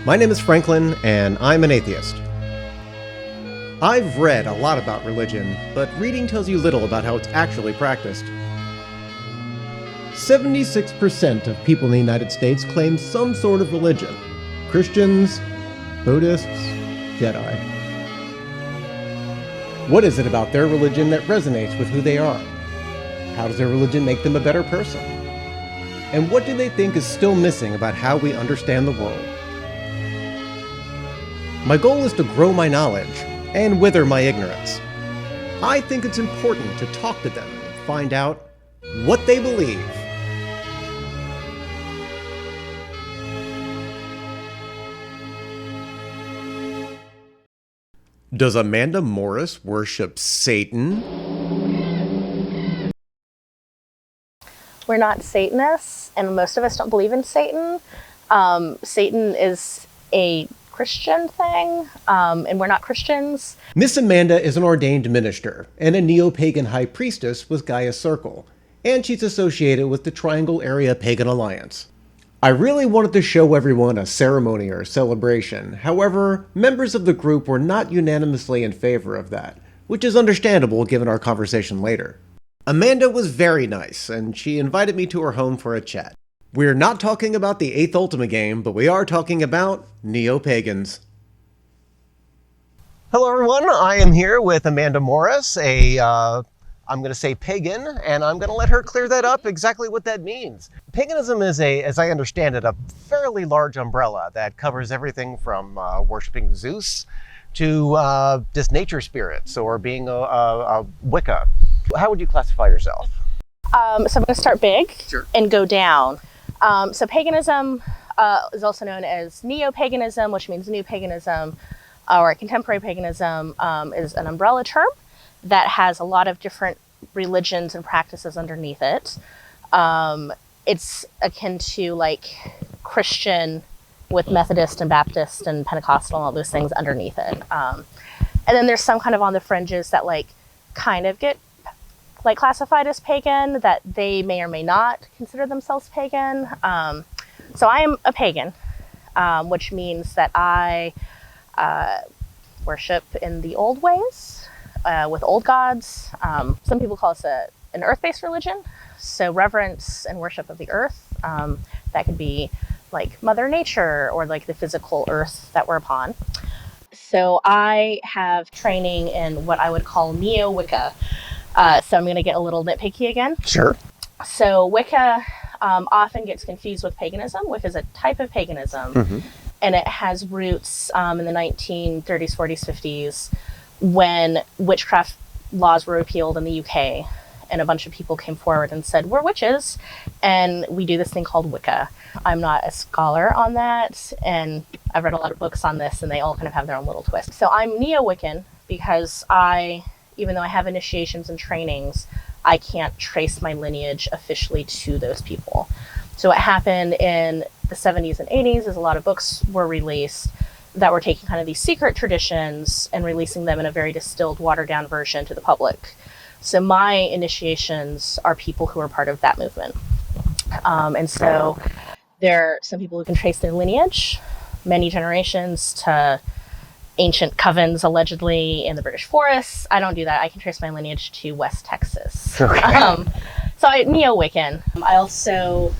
My name is Franklin, and I'm an atheist. I've read a lot about religion, but reading tells you little about how it's actually practiced. 76% of people in the United States claim some sort of religion. Christians, Buddhists, Jedi. What is it about their religion that resonates with who they are? How does their religion make them a better person? And what do they think is still missing about how we understand the world? My goal is to grow my knowledge and wither my ignorance. I think it's important to talk to them and find out what they believe. Does Amanda Morris worship Satan? We're not Satanists, and most of us don't believe in Satan. Satan is a Christian thing, and we're not Christians. Miss Amanda is an ordained minister and a Neo-Pagan high priestess with Gaia's Circle, and she's associated with the Triangle Area Pagan Alliance. I really wanted to show everyone a ceremony or celebration. However, members of the group were not unanimously in favor of that, which is understandable given our conversation later. Amanda was very nice, and she invited me to her home for a chat. We're not talking about the 8th Ultima game, but we are talking about Neo-Pagans. Hello everyone, I am here with Amanda Morris, I'm going to say pagan, and I'm going to let her clear that up, exactly what that means. Paganism is as I understand it, a fairly large umbrella that covers everything from worshipping Zeus to just nature spirits or being a Wicca. How would you classify yourself? So I'm going to start big Sure. and go down. So paganism is also known as Neo-Paganism, which means new paganism, or contemporary paganism is an umbrella term that has a lot of different religions and practices underneath it. It's akin to like Christian with Methodist and Baptist and Pentecostal and all those things underneath it. And then there's some kind of on the fringes that like kind of get like classified as pagan that they may or may not consider themselves pagan. So I am a pagan, which means that I worship in the old ways with old gods. Some people call us an earth-based religion. So reverence and worship of the earth. That could be like Mother Nature or like the physical earth that we're upon. So I have training in what I would call Neo-Wicca. So I'm going to get a little nitpicky again. Sure. So Wicca often gets confused with paganism. Wicca is a type of paganism, and it has roots in the 1930s, 40s, 50s, when witchcraft laws were repealed in the UK, and a bunch of people came forward and said, we're witches, and we do this thing called Wicca. I'm not a scholar on that, and I've read a lot of books on this, and they all kind of have their own little twist. So I'm Neo-Wiccan because even though I have initiations and trainings, I can't trace my lineage officially to those people. So what happened in the 70s and 80s is a lot of books were released that were taking kind of these secret traditions and releasing them in a very distilled, watered-down version to the public. So my initiations are people who are part of that movement. And so there are some people who can trace their lineage, many generations, to ancient covens allegedly in the British forests. I don't do that. I can trace my lineage to West Texas. Okay. So I'm Neo-Wiccan. I also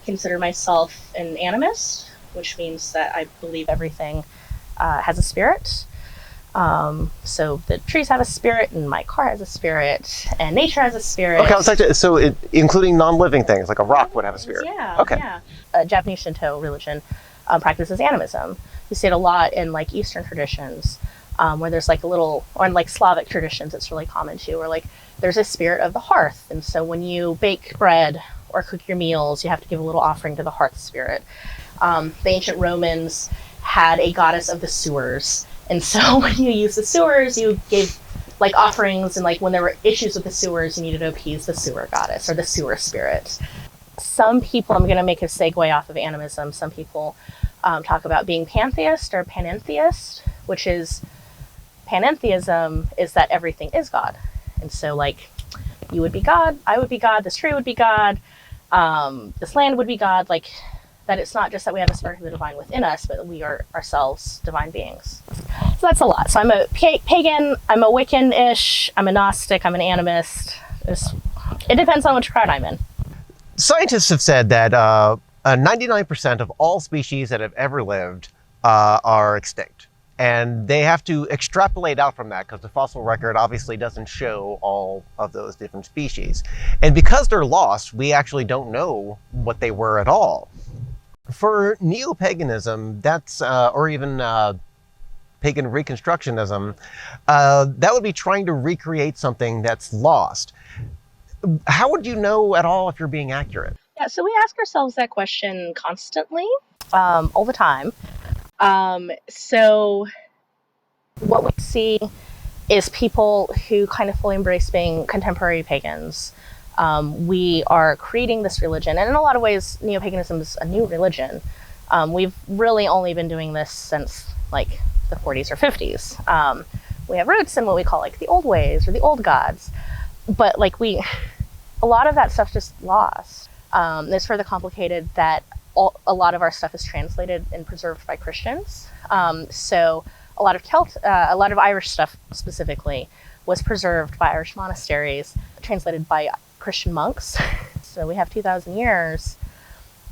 consider myself an animist, which means that I believe everything has a spirit. So the trees have a spirit, and my car has a spirit, and nature has a spirit. Okay, I was like, so including non-living things, like a rock would have a spirit. Yeah. Okay. Yeah. Japanese Shinto religion practices animism. You see it a lot in like Eastern traditions, where there's like a little, or in like Slavic traditions, it's really common too, where like there's a spirit of the hearth. And so when you bake bread or cook your meals, you have to give a little offering to the hearth spirit. The ancient Romans had a goddess of the sewers. And so when you use the sewers, you gave like offerings, and like when there were issues with the sewers, you needed to appease the sewer goddess or the sewer spirit. Some people, I'm going to make a segue off of animism, some people talk about being pantheist or panentheist, which is, panentheism is that everything is God. And so like you would be God, I would be God, this tree would be God, this land would be God, like that it's not just that we have a spark of the divine within us, but that we are ourselves divine beings. So that's a lot. So I'm a pagan, I'm a Wiccan-ish, I'm a Gnostic, I'm an animist. It depends on which crowd I'm in. Scientists have said that 99% of all species that have ever lived are extinct. And they have to extrapolate out from that because the fossil record obviously doesn't show all of those different species. And because they're lost, we actually don't know what they were at all. For neo-paganism, that's, or even pagan reconstructionism, that would be trying to recreate something that's lost. How would you know at all if you're being accurate? Yeah, so we ask ourselves that question constantly, all the time. So what we see is people who kind of fully embrace being contemporary pagans. We are creating this religion, and in a lot of ways, neo-paganism is a new religion. We've really only been doing this since like the 40s or 50s. We have roots in what we call like the old ways or the old gods, but like a lot of that stuff just lost. It's further complicated that a lot of our stuff is translated and preserved by Christians. So a lot of Irish stuff specifically was preserved by Irish monasteries, translated by Christian monks. So we have 2,000 years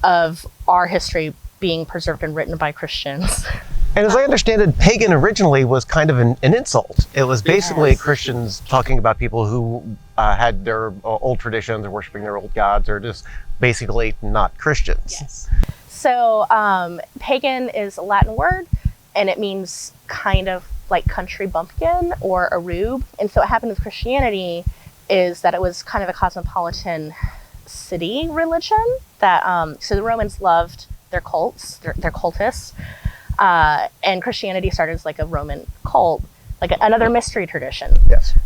of our history being preserved and written by Christians. And as I understand it, pagan originally was kind of an insult. It was basically Christians talking about people who had their old traditions or worshiping their old gods, or just basically not Christians. Yes. So pagan is a Latin word, and it means kind of like country bumpkin or a rube. And so what happened with Christianity is that it was kind of a cosmopolitan city religion. That so the Romans loved their cults, their cultists. And Christianity started as like a Roman cult, like another mystery tradition. Yes.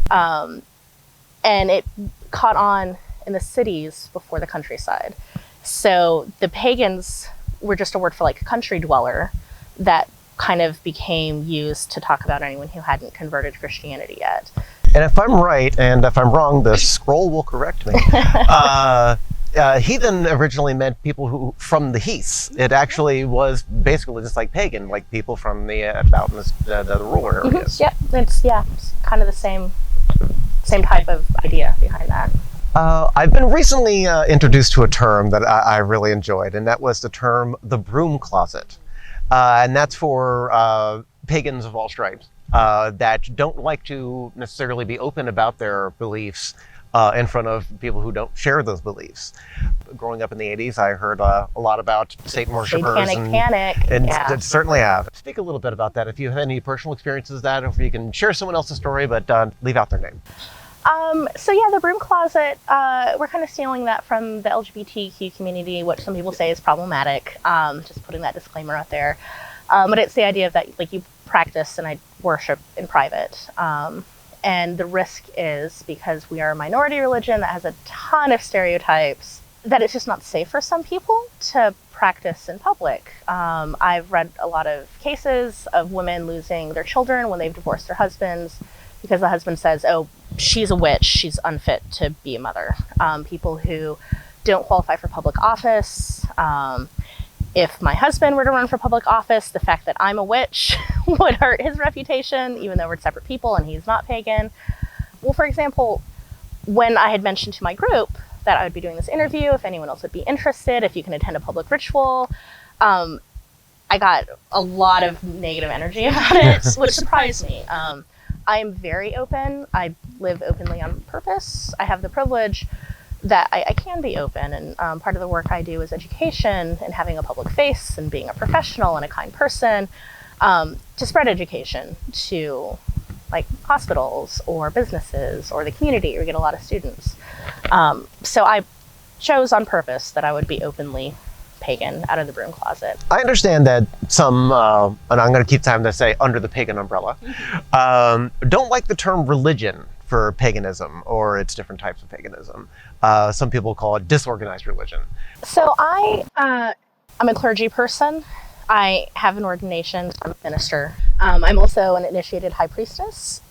And it caught on in the cities before the countryside. So the pagans were just a word for like country dweller that kind of became used to talk about anyone who hadn't converted to Christianity yet. And if I'm right, and if I'm wrong, the scroll will correct me. Heathen originally meant people who from the heaths. It actually was basically just like pagan, like people from the out in the rural areas. Yep, it's kind of the same type of idea behind that. I've been recently introduced to a term that I really enjoyed, and that was the term the broom closet. And that's for pagans of all stripes that don't like to necessarily be open about their beliefs in front of people who don't share those beliefs. Growing up in the 80s, I heard a lot about Satan worshippers. And yeah. Certainly have. Speak a little bit about that if you have any personal experiences with that, or if you can share someone else's story, but leave out their name. So yeah, the broom closet, we're kind of stealing that from the LGBTQ community, which some people say is problematic. Just putting that disclaimer out there. But it's the idea of that like you practice and I worship in private. And the risk is because we are a minority religion that has a ton of stereotypes that it's just not safe for some people to practice in public. I've read a lot of cases of women losing their children when they've divorced their husbands because the husband says, oh, she's a witch, she's unfit to be a mother. People who don't qualify for public office. If my husband were to run for public office, the fact that I'm a witch would hurt his reputation, even though we're separate people and he's not pagan. Well, for example, when I had mentioned to my group that I would be doing this interview, if anyone else would be interested, if you can attend a public ritual, I got a lot of negative energy about it, which surprised me. I am very open. I live openly on purpose. I have the privilege that I can be open, and part of the work I do is education and having a public face and being a professional and a kind person to spread education to like hospitals or businesses or the community. We get a lot of students. So I chose on purpose that I would be openly pagan out of the broom closet. I understand that some, and I'm going to keep time to say under the pagan umbrella, don't like the term religion for paganism or its different types of paganism. Some people call it disorganized religion. So I'm a clergy person. I have an ordination. I'm a minister. I'm also an initiated high priestess.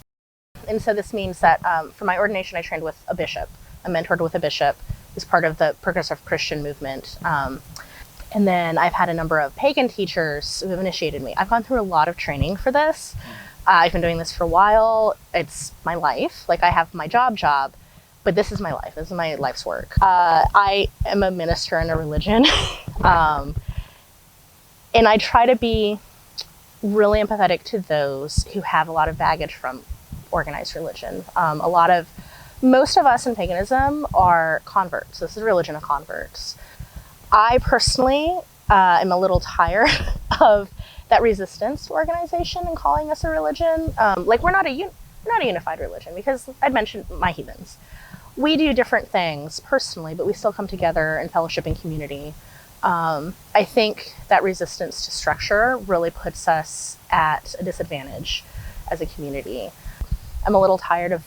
And so this means that for my ordination, I trained with a bishop. I mentored with a bishop who's part of the progressive Christian movement. And then I've had a number of pagan teachers who have initiated me. I've gone through a lot of training for this. I've been doing this for a while. It's my life. Like, I have my job, but this is my life. This is my life's work. I am a minister in a religion. And I try to be really empathetic to those who have a lot of baggage from organized religion. Most of us in paganism are converts. This is a religion of converts. I personally am a little tired of that resistance to organization and calling us a religion. We're not a unified religion, because I'd mentioned my heathens. We do different things personally, but we still come together in fellowship and community. I think that resistance to structure really puts us at a disadvantage as a community. I'm a little tired of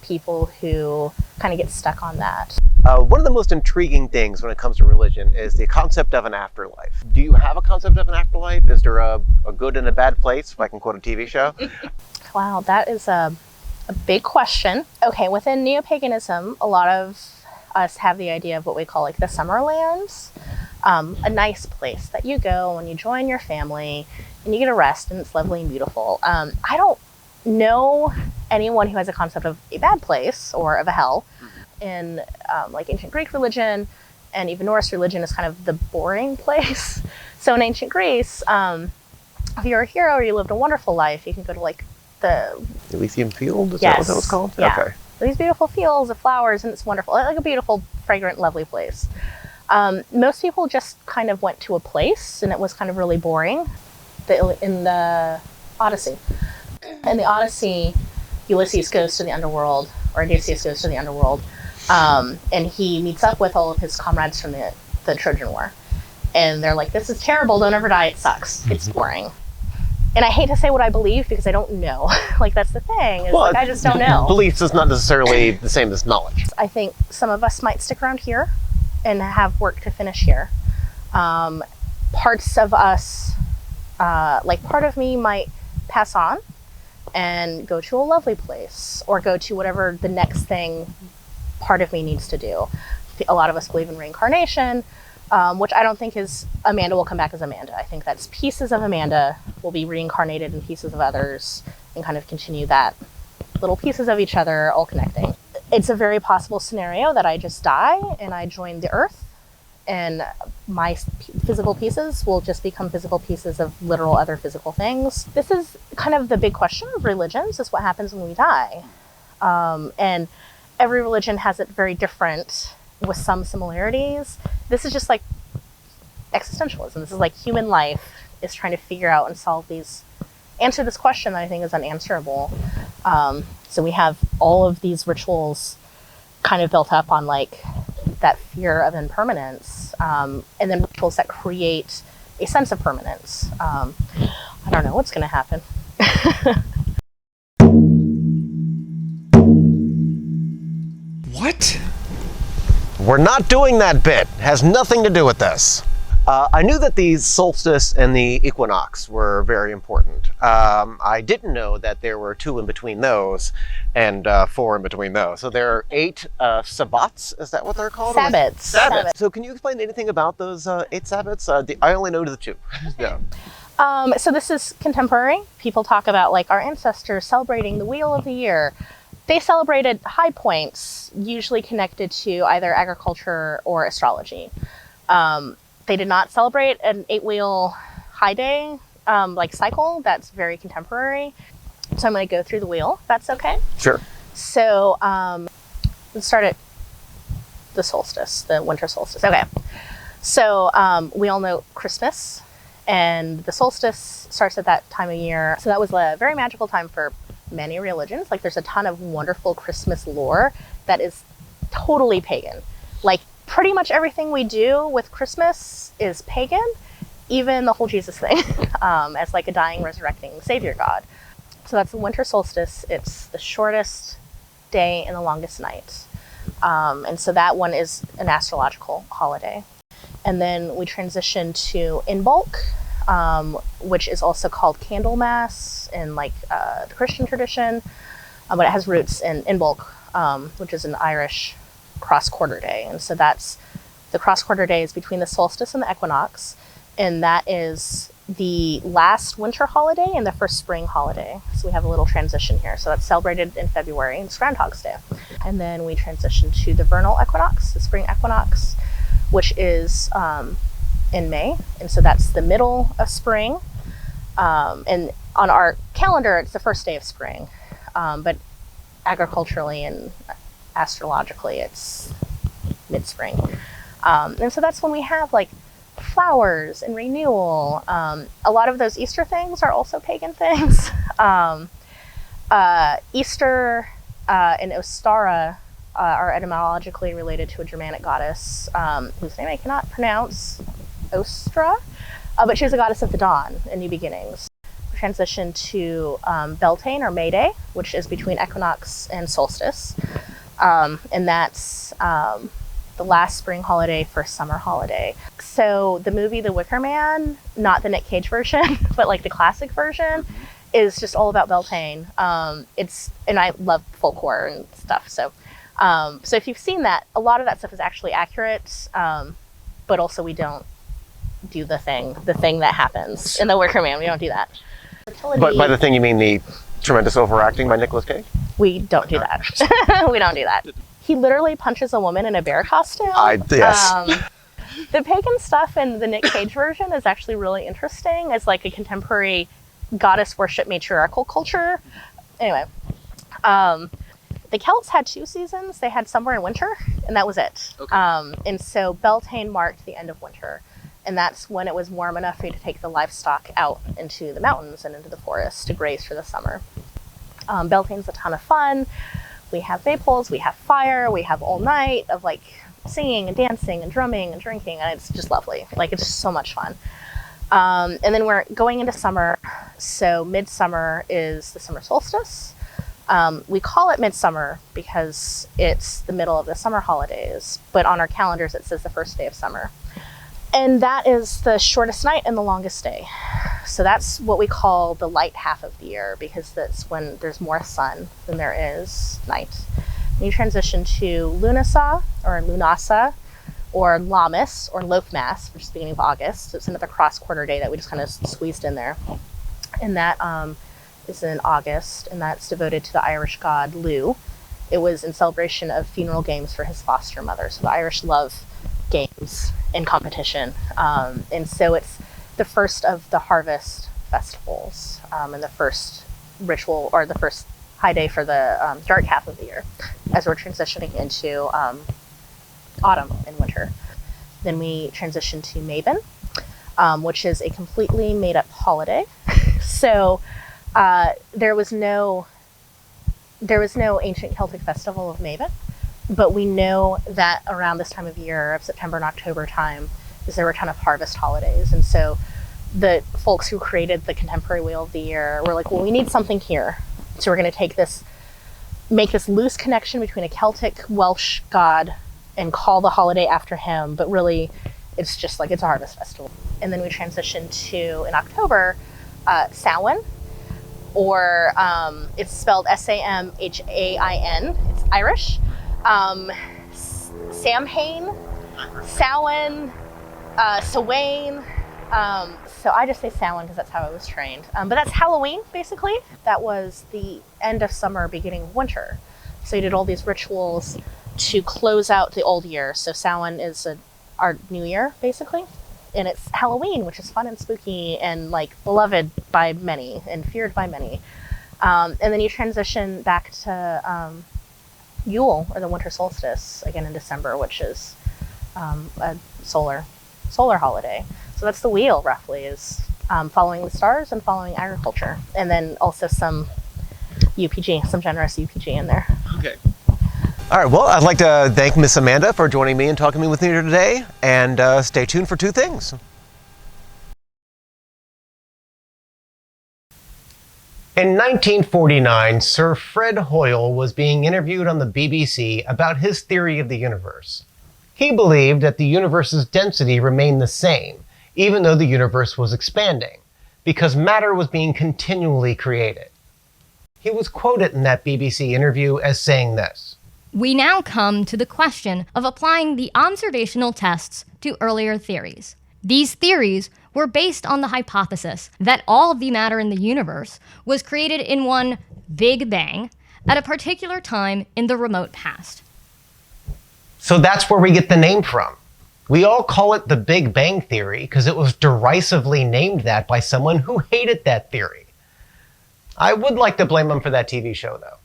people who kind of get stuck on that. One of the most intriguing things when it comes to religion is the concept of an afterlife. Do you have a concept of an afterlife? Is there a good and a bad place, if I can quote a TV show? Wow, that is a big question. Okay, within Neo-Paganism, a lot of us have the idea of what we call like the Summerlands, a nice place that you go when you join your family and you get a rest and it's lovely and beautiful. I don't know anyone who has a concept of a bad place or of a hell. In like ancient Greek religion and even Norse religion is kind of the boring place. So in ancient Greece, if you're a hero or you lived a wonderful life, you can go to like the Elysium Field? Is that what that was called? Yeah. Okay. These beautiful fields of flowers, and it's wonderful. Like a beautiful, fragrant, lovely place. Most people just kind of went to a place and it was kind of really boring. In the Odyssey. In the Odyssey, Ulysses goes to the underworld, or Odysseus goes to the underworld, and he meets up with all of his comrades from the Trojan War. And they're like, this is terrible, don't ever die, it sucks. It's boring. And I hate to say what I believe because I don't know. Like, that's the thing, is I just don't know. Beliefs is not necessarily the same as knowledge. I think some of us might stick around here and have work to finish here. Parts of us, part of me might pass on and go to a lovely place or go to whatever the next thing part of me needs to do. A lot of us believe in reincarnation, which I don't think is Amanda will come back as Amanda. I think that's pieces of Amanda will be reincarnated in pieces of others and kind of continue that little pieces of each other all connecting. It's a very possible scenario that I just die and I join the earth and my physical pieces will just become physical pieces of literal other physical things. This is kind of the big question of religions, is what happens when we die. And every religion has it very different with some similarities. This is just like existentialism. This is like human life is trying to figure out and answer this question that I think is unanswerable. So we have all of these rituals kind of built up on like that fear of impermanence, and then rituals that create a sense of permanence. I don't know what's going to happen. What? We're not doing that bit. It has nothing to do with this. I knew that the solstice and the equinox were very important. I didn't know that there were 2 in between those and 4 in between those. So there are 8 sabbats. Is that what they're called? Sabbats. Sabbats. So can you explain anything about those 8 sabbats? I only know the 2. Yeah. So this is contemporary. People talk about like our ancestors celebrating the wheel of the year. They celebrated high points, usually connected to either agriculture or astrology. They did not celebrate an 8-wheel high day cycle. That's very contemporary. So I'm going to go through the wheel, if that's okay. Sure. So let's start at the solstice, the winter solstice. Okay. So we all know Christmas, and the solstice starts at that time of year. So that was a very magical time for many religions. Like, there's a ton of wonderful Christmas lore that is totally pagan. Like, pretty much everything we do with Christmas is pagan, even the whole Jesus thing, as like a dying, resurrecting savior god. So that's the winter solstice. It's the shortest day and the longest night. And so that one is an astrological holiday. And then we transition to Inbolc, which is also called Candlemas in like the Christian tradition, but it has roots in Inbolc, which is an Irish cross-quarter day. And so that's The cross-quarter day is between the solstice and the equinox, and that is the last winter holiday and the first spring holiday. So we have a little transition here. So that's celebrated in February, and it's Groundhog's Day. And then we transition to the vernal equinox, the spring equinox, which is in May. And so that's the middle of spring. And on our calendar, it's the first day of spring. But agriculturally and astrologically, it's mid-spring. And so that's when we have like flowers and renewal. A lot of those Easter things are also pagan things. Easter and Ostara are etymologically related to a Germanic goddess whose name I cannot pronounce, Ostra, but she was a goddess of the dawn and new beginnings. We transition to Beltane, or May Day, which is between equinox and solstice. And that's the last spring holiday, first summer holiday. So the movie The Wicker Man, not the Nick Cage version, but like the classic version, is just all about Beltane. And I love folklore and stuff. So if you've seen that, a lot of that stuff is actually accurate, but also we don't do the thing that happens in The Wicker Man. We don't do that. But by the thing, you mean the tremendous overacting by Nicolas Cage? We don't do that. We don't do that. He literally punches a woman in a bear costume. Yes. The pagan stuff in the Nick Cage version is actually really interesting. It's like a contemporary goddess worship matriarchal culture. Anyway, the Celts had 2 seasons. They had summer and winter, and that was it. Okay. And so Beltane marked the end of winter. And that's when it was warm enough for you to take the livestock out into the mountains and into the forest to graze for the summer. Beltane's a ton of fun. We have maypoles, we have fire, we have all night of like singing and dancing and drumming and drinking, and it's just lovely. Like, it's just so much fun. And then we're going into summer. So midsummer is the summer solstice. We call it midsummer because it's the middle of the summer holidays, but on our calendars it says the first day of summer. And that is the shortest night and the longest day. So that's what we call the light half of the year, because that's when there's more sun than there is night. And you transition to Lunasa, or Lunasa, or Lammas, or Loafmas, which is the beginning of August. So it's another cross-quarter day that we just kind of squeezed in there. And that is in August, and that's devoted to the Irish god Lu. It was in celebration of funeral games for his foster mother. So the Irish love games and competition. And so it's the first of the harvest festivals, and the first ritual, or the first high day for the dark half of the year, as we're transitioning into autumn and winter. Then we transition to Mabon, which is a completely made-up holiday. So there was no ancient Celtic festival of Mabon, but we know that around this time of year, of September and October time, is there were a ton of harvest holidays. And so the folks who created the contemporary wheel of the year were like, well, we need something here. So we're going to make this loose connection between a Celtic Welsh god and call the holiday after him. But really, it's just like, it's a harvest festival. And then we transition to, in October, Samhain, or it's spelled Samhain. It's Irish. Samhain, Samhain, Sawain. So I just say Samhain because that's how I was trained. But that's Halloween, basically. That was the end of summer, beginning of winter. So you did all these rituals to close out the old year. So Samhain is our new year, basically. And it's Halloween, which is fun and spooky and like beloved by many and feared by many. And then you transition back to Yule, or the winter solstice, again in December, which is a solar holiday. So that's the wheel, roughly, is following the stars and following agriculture. And then also some UPG, some generous UPG in there. Okay. All right, well, I'd like to thank Miss Amanda for joining me and talking with me here today, and stay tuned for 2 things. In 1949, Sir Fred Hoyle was being interviewed on the BBC about his theory of the universe. He believed that the universe's density remained the same, even though the universe was expanding, because matter was being continually created. He was quoted in that BBC interview as saying this: We now come to the question of applying the observational tests to earlier theories. These theories were based on the hypothesis that all of the matter in the universe was created in one Big Bang at a particular time in the remote past. So that's where we get the name from. We all call it the Big Bang Theory because it was derisively named that by someone who hated that theory. I would like to blame him for that TV show, though.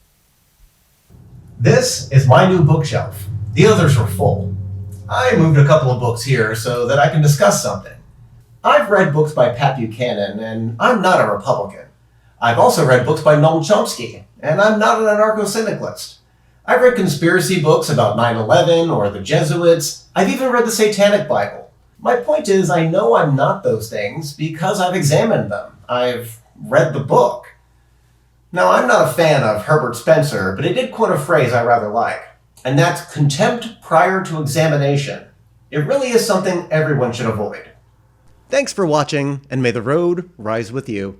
This is my new bookshelf. The others were full. I moved a couple of books here so that I can discuss something. I've read books by Pat Buchanan, and I'm not a Republican. I've also read books by Noam Chomsky, and I'm not an anarcho-syndicalist. I've read conspiracy books about 9/11 or the Jesuits. I've even read the Satanic Bible. My point is, I know I'm not those things because I've examined them. I've read the book. Now, I'm not a fan of Herbert Spencer, but he did coin a phrase I rather like, and that's contempt prior to examination. It really is something everyone should avoid. Thanks for watching, and may the road rise with you.